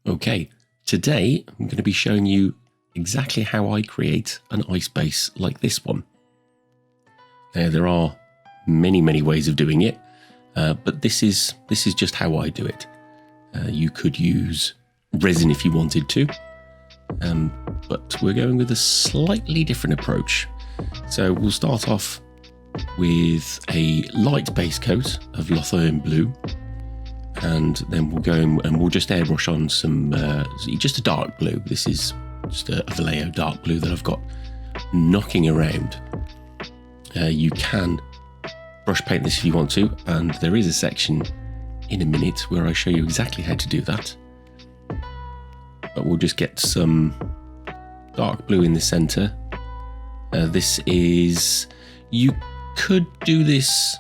Okay, today I'm going to be showing you exactly how I create an ice base like this one. Now there are many ways of doing it, but this is just how I do it. You could use resin if you wanted to, but we're going with a slightly different approach. So we'll start off with a light base coat of Lothian blue, and then we'll go in and we'll just airbrush on some just a dark blue. This is just a Vallejo dark blue that I've got knocking around. You can brush paint this if you want to, and there is a section in a minute where I show you exactly how to do that. But we'll just get some dark blue in the center. You could do this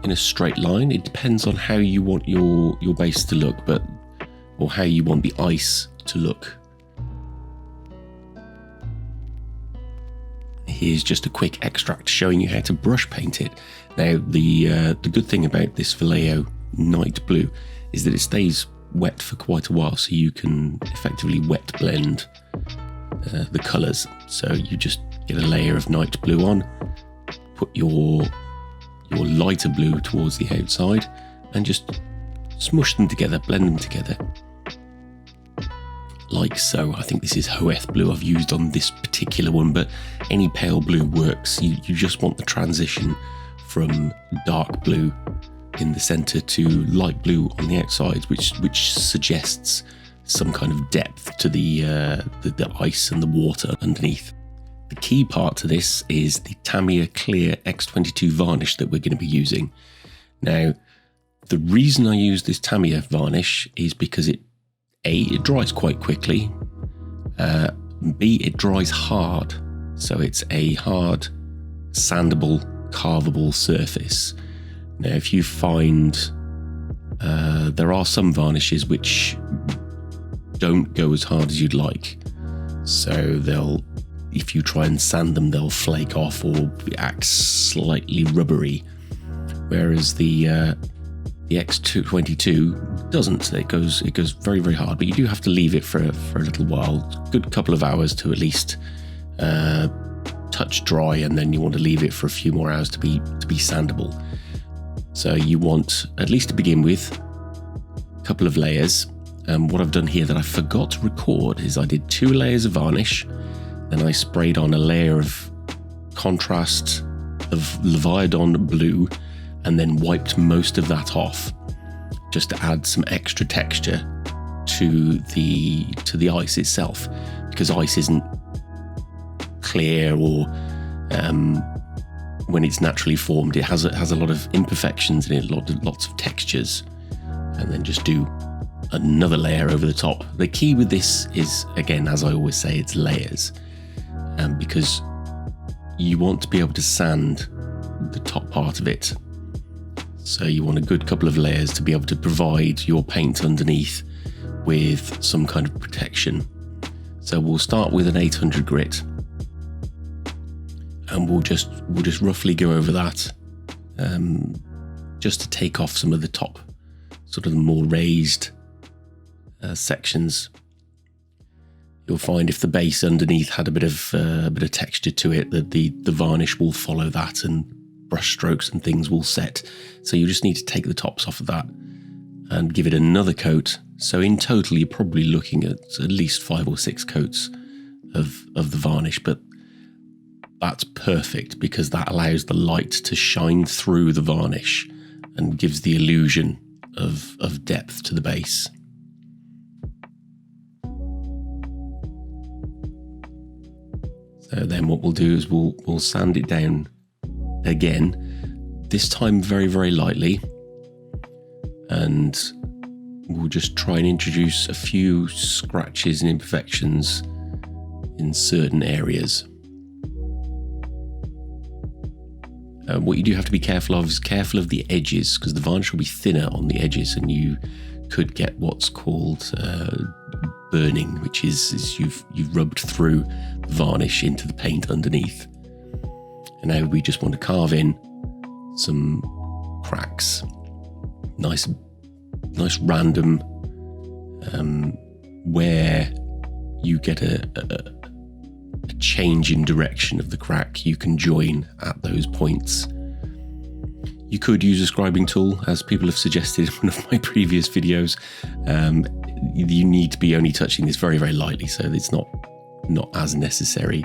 in a straight line. It depends on how you want your base to look, or how you want the ice to look. Here's just a quick extract showing you how to brush paint it. Now, the good thing about this Vallejo night blue is that it stays wet for quite a while, so you can effectively wet blend the colours. So you just get a layer of night blue on, put your lighter blue towards the outside, and just smush them together, blend them together. Like so. I think this is Hoeth blue I've used on this particular one, but any pale blue works. You just want the transition from dark blue in the centre to light blue on the outside, which suggests some kind of depth to the ice and the water underneath. The key part to this is the Tamiya Clear X22 varnish that we're going to be using. Now, the reason I use this Tamiya varnish is because it dries quite quickly, B, it dries hard, so it's a hard, sandable, carvable surface. Now, if you find there are some varnishes which don't go as hard as you'd like, so if you try and sand them, they'll flake off or act slightly rubbery, whereas the X22 doesn't. It goes very hard, but you do have to leave it for a little while, a good couple of hours to at least touch dry, and then you want to leave it for a few more hours to be sandable. So you want, at least to begin with, a couple of layers. What I've done here that I forgot to record is I did 2 layers of varnish, then I sprayed on a layer of contrast of Leviathan blue, and then wiped most of that off just to add some extra texture to the ice itself, because ice isn't clear or when it's naturally formed, it has a lot of imperfections in it, lots of textures. And then just do another layer over the top. The key with this is, again, as I always say, it's layers, because you want to be able to sand the top part of it. So you want a good couple of layers to be able to provide your paint underneath with some kind of protection. So we'll start with an 800 grit, and we'll just roughly go over that, just to take off some of the top, sort of the more raised sections. You'll find if the base underneath had a bit of texture to it, that the varnish will follow that, and brush strokes and things will set. So you just need to take the tops off of that and give it another coat. So in total, you're probably looking at least 5 or 6 coats of the varnish, but that's perfect because that allows the light to shine through the varnish and gives the illusion of depth to the base. So then what we'll do is we'll sand it down again, this time very lightly, and we'll just try and introduce a few scratches and imperfections in certain areas. What you do have to be careful of is the edges, because the varnish will be thinner on the edges, and you could get what's called burning, which is you've rubbed through the varnish into the paint underneath. And now we just want to carve in some cracks, nice random where you get a change in direction of the crack, you can join at those points. You could use a scribing tool, as people have suggested in one of my previous videos. You need to be only touching this very, very lightly, so it's not as necessary.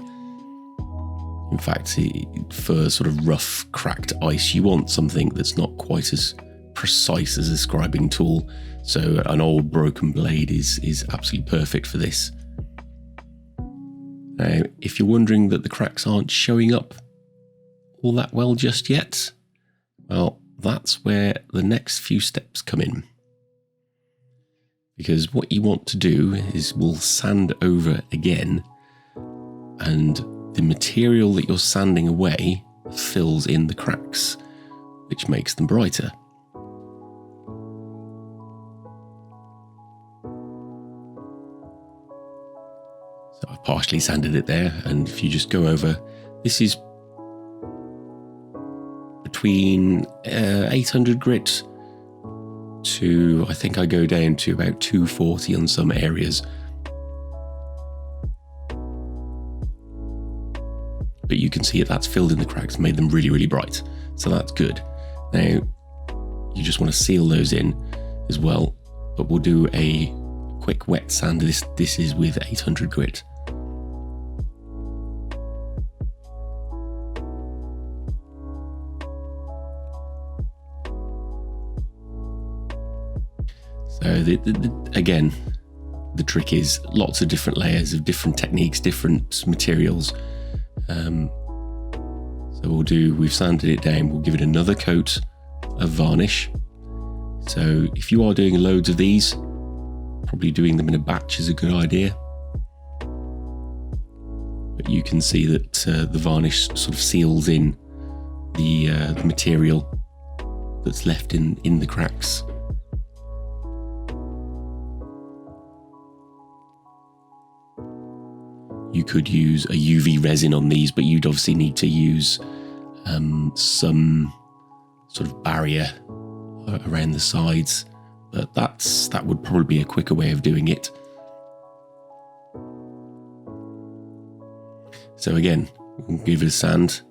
In fact, for sort of rough, cracked ice, you want something that's not quite as precise as a scribing tool. So an old broken blade is absolutely perfect for this. Now, if you're wondering that the cracks aren't showing up all that well just yet, well, that's where the next few steps come in. Because what you want to do is we'll sand over again, and the material that you're sanding away fills in the cracks, which makes them brighter. So I've partially sanded it there, and if you just go over, this is between 800 grit to, I think I go down to about 240 on some areas. But you can see that's filled in the cracks, made them really, really bright. So that's good. Now, you just want to seal those in as well, but we'll do a quick wet sand. This is with 800 grit. So again, the trick is lots of different layers of different techniques, different materials. So we've sanded it down, we'll give it another coat of varnish. So if you are doing loads of these, probably doing them in a batch is a good idea. But you can see that the varnish sort of seals in the material that's left in the cracks. You could use a UV resin on these, but you'd obviously need to use some sort of barrier around the sides. But that would probably be a quicker way of doing it. So again, we'll give it a sand,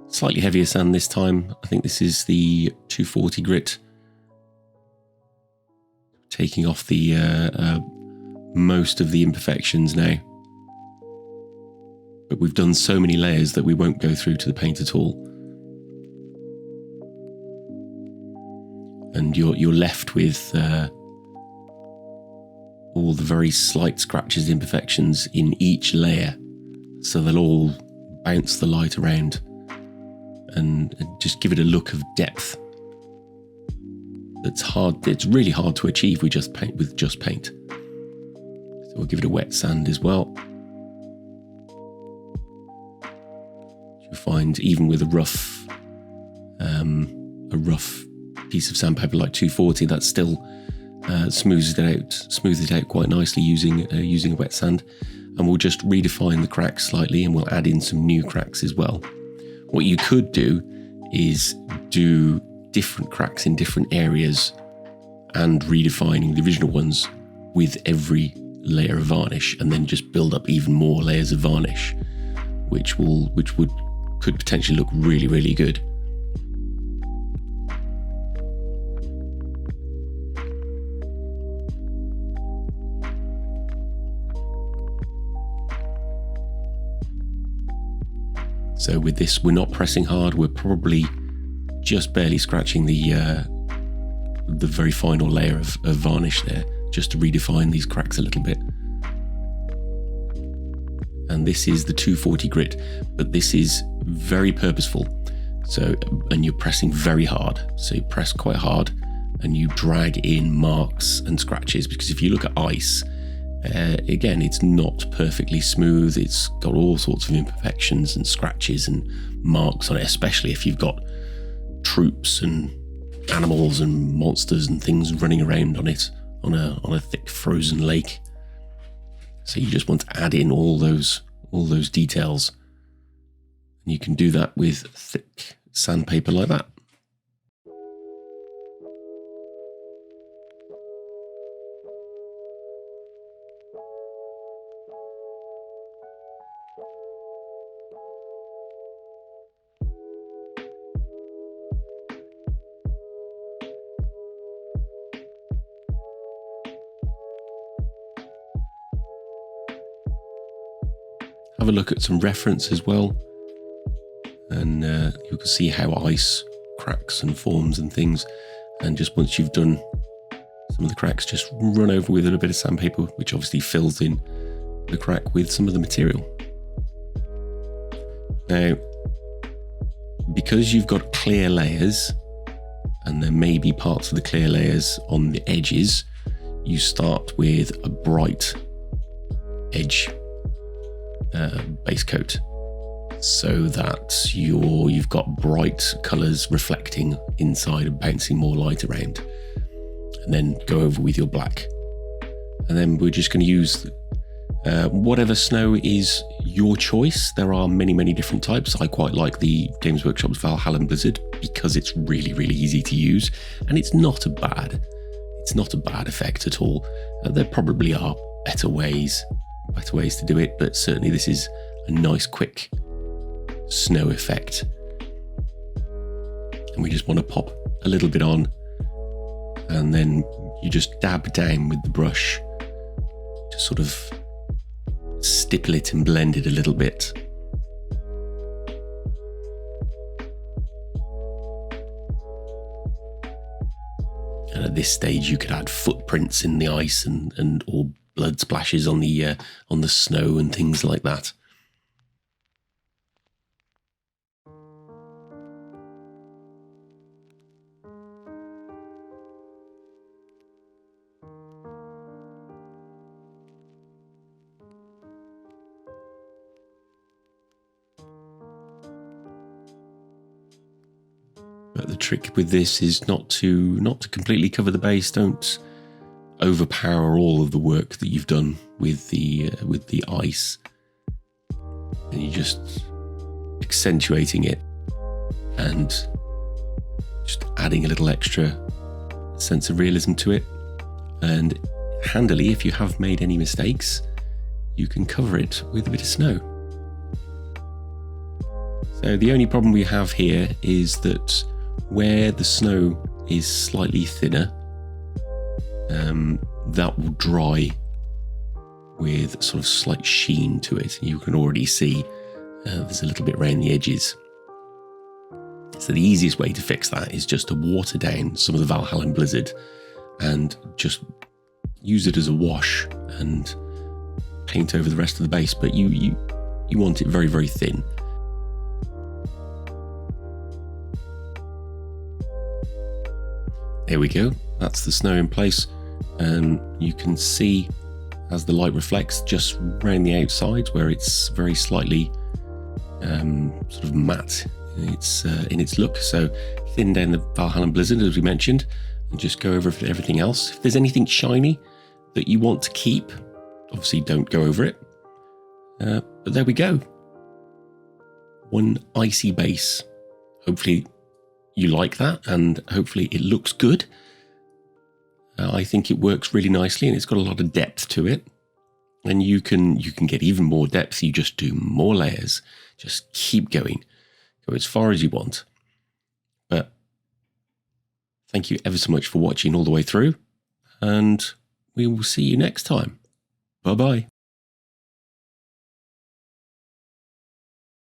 slightly heavier sand this time. I think this is the 240 grit, taking off the most of the imperfections now. But we've done so many layers that we won't go through to the paint at all. And you're left with all the very slight scratches and imperfections in each layer. So they'll all bounce the light around and just give it a look of depth. It's really hard to achieve with just paint. So we'll give it a wet sand as well. You'll find even with a rough piece of sandpaper like 240, that still smooths it out quite nicely using a wet sand. And we'll just redefine the cracks slightly, and we'll add in some new cracks as well. What you could do is do different cracks in different areas and redefining the original ones with every layer of varnish, and then just build up even more layers of varnish, which could potentially look really, really good. So with this, we're not pressing hard. We're probably just barely scratching the very final layer of varnish there, just to redefine these cracks a little bit. And this is the 240 grit, but this is very purposeful. So, and you're pressing very hard. So you press quite hard and you drag in marks and scratches, because if you look at ice, again, it's not perfectly smooth. It's got all sorts of imperfections and scratches and marks on it, especially if you've got troops and animals and monsters and things running around on it on a thick frozen lake. So you just want to add in all those details, and you can do that with thick sandpaper like that. have a look at some reference as well, and you can see how ice cracks and forms and things. And just once you've done some of the cracks, just run over with a bit of sandpaper, which obviously fills in the crack with some of the material. Now, because you've got clear layers, and there may be parts of the clear layers on the edges, you start with a bright edge base coat, so that you've got bright colours reflecting inside and bouncing more light around. And then go over with your black. And then we're just going to use whatever snow is your choice. There are many, many different types. I quite like the Games Workshop's Valhalla Blizzard because it's really, really easy to use, and it's not a bad effect at all. There probably are better ways to do it, but certainly this is a nice, quick snow effect. And we just want to pop a little bit on, and then you just dab down with the brush to sort of stipple it and blend it a little bit. And at this stage you could add footprints in the ice and or blood splashes on the snow and things like that. But the trick with this is not to completely cover the base. Don't overpower all of the work that you've done with the ice, and you're just accentuating it and just adding a little extra sense of realism to it. And handily, if you have made any mistakes, you can cover it with a bit of snow. So the only problem we have here is that where the snow is slightly thinner, that will dry with sort of slight sheen to it. You can already see there's a little bit around the edges. So the easiest way to fix that is just to water down some of the Valhalla Blizzard and just use it as a wash and paint over the rest of the base. But you want it very, very thin. There we go, that's the snow in place, and you can see as the light reflects just around the outside where it's very slightly sort of matte in its look. So thin down the Valhalla Blizzard, as we mentioned, and just go over everything else. If there's anything shiny that you want to keep, obviously don't go over it. But there we go, one icy base. Hopefully you like that, and hopefully it looks good. I think it works really nicely, and it's got a lot of depth to it. And you can get even more depth. You just do more layers. Just keep going. Go as far as you want. But thank you ever so much for watching all the way through, and we will see you next time. Bye-bye.